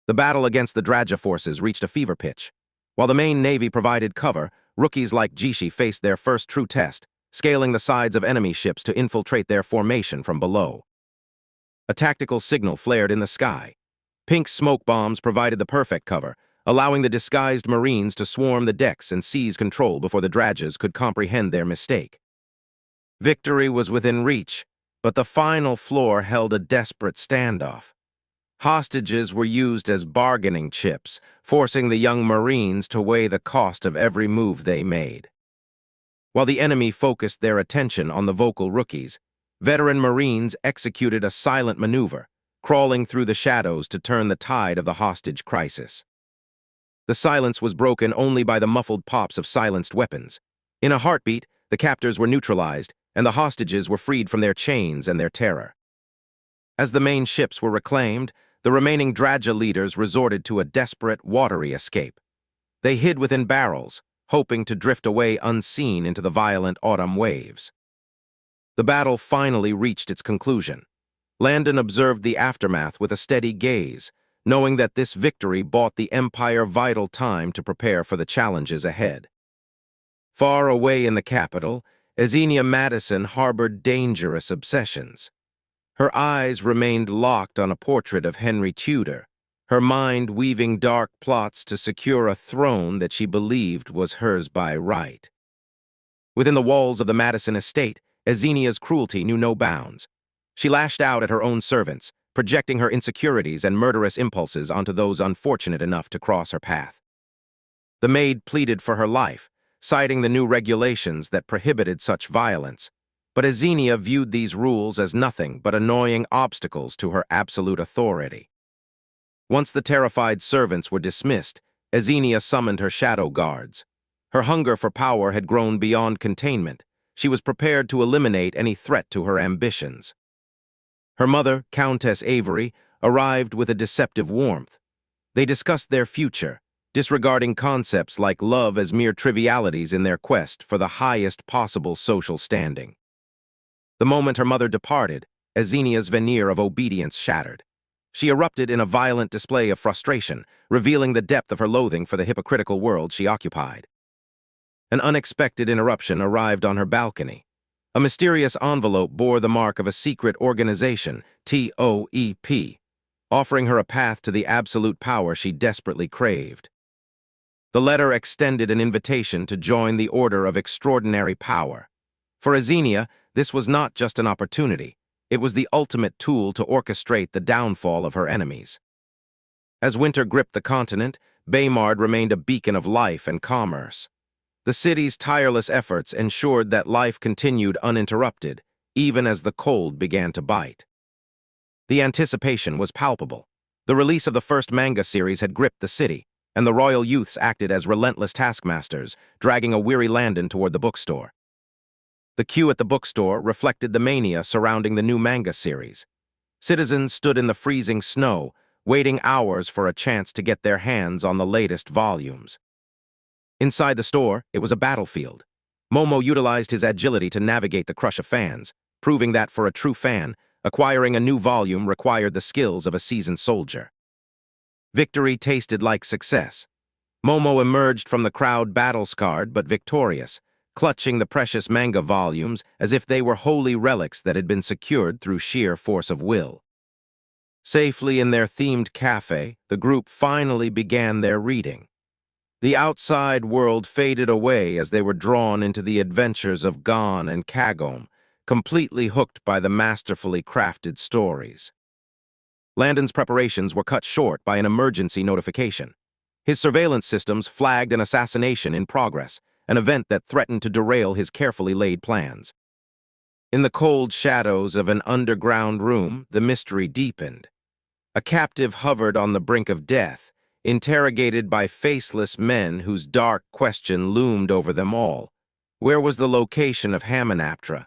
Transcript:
The battle against the Draja forces reached a fever pitch. While the main navy provided cover, rookies like Jishi faced their first true test, scaling the sides of enemy ships to infiltrate their formation from below. A tactical signal flared in the sky. Pink smoke bombs provided the perfect cover, allowing the disguised Marines to swarm the decks and seize control before the Drajas could comprehend their mistake. Victory was within reach, but the final floor held a desperate standoff. Hostages were used as bargaining chips, forcing the young Marines to weigh the cost of every move they made. While the enemy focused their attention on the vocal rookies, veteran Marines executed a silent maneuver, crawling through the shadows to turn the tide of the hostage crisis. The silence was broken only by the muffled pops of silenced weapons. In a heartbeat, the captors were neutralized, and the hostages were freed from their chains and their terror. As the main ships were reclaimed, the remaining Draja leaders resorted to a desperate, watery escape. They hid within barrels, hoping to drift away unseen into the violent autumn waves. The battle finally reached its conclusion. Landon observed the aftermath with a steady gaze, knowing that this victory bought the Empire vital time to prepare for the challenges ahead. Far away in the capital, Ashenara Madison harbored dangerous obsessions. Her eyes remained locked on a portrait of Henry Tudor, her mind weaving dark plots to secure a throne that she believed was hers by right. Within the walls of the Madison estate, Ashenara's cruelty knew no bounds. She lashed out at her own servants, projecting her insecurities and murderous impulses onto those unfortunate enough to cross her path. The maid pleaded for her life, citing the new regulations that prohibited such violence, but Ashenara viewed these rules as nothing but annoying obstacles to her absolute authority. Once the terrified servants were dismissed, Ashenara summoned her shadow guards. Her hunger for power had grown beyond containment. She was prepared to eliminate any threat to her ambitions. Her mother, Countess Avery, arrived with a deceptive warmth. They discussed their future, disregarding concepts like love as mere trivialities in their quest for the highest possible social standing. The moment her mother departed, Ashenara's veneer of obedience shattered. She erupted in a violent display of frustration, revealing the depth of her loathing for the hypocritical world she occupied. An unexpected interruption arrived on her balcony. A mysterious envelope bore the mark of a secret organization, TOEP, offering her a path to the absolute power she desperately craved. The letter extended an invitation to join the Order of Extraordinary Power. For Ashenara, this was not just an opportunity, it was the ultimate tool to orchestrate the downfall of her enemies. As winter gripped the continent, Baymard remained a beacon of life and commerce. The city's tireless efforts ensured that life continued uninterrupted, even as the cold began to bite. The anticipation was palpable. The release of the first manga series had gripped the city, and the royal youths acted as relentless taskmasters, dragging a weary Landon toward the bookstore. The queue at the bookstore reflected the mania surrounding the new manga series. Citizens stood in the freezing snow, waiting hours for a chance to get their hands on the latest volumes. Inside the store, it was a battlefield. Momo utilized his agility to navigate the crush of fans, proving that for a true fan, acquiring a new volume required the skills of a seasoned soldier. Victory tasted like success. Momo emerged from the crowd battle-scarred but victorious, clutching the precious manga volumes as if they were holy relics that had been secured through sheer force of will. Safely in their themed cafe, the group finally began their reading. The outside world faded away as they were drawn into the adventures of Gon and Kagome, completely hooked by the masterfully crafted stories. Landon's preparations were cut short by an emergency notification. His surveillance systems flagged an assassination in progress, an event that threatened to derail his carefully laid plans. In the cold shadows of an underground room, the mystery deepened. A captive hovered on the brink of death, interrogated by faceless men whose dark question loomed over them all. Where was the location of Hamunaptra,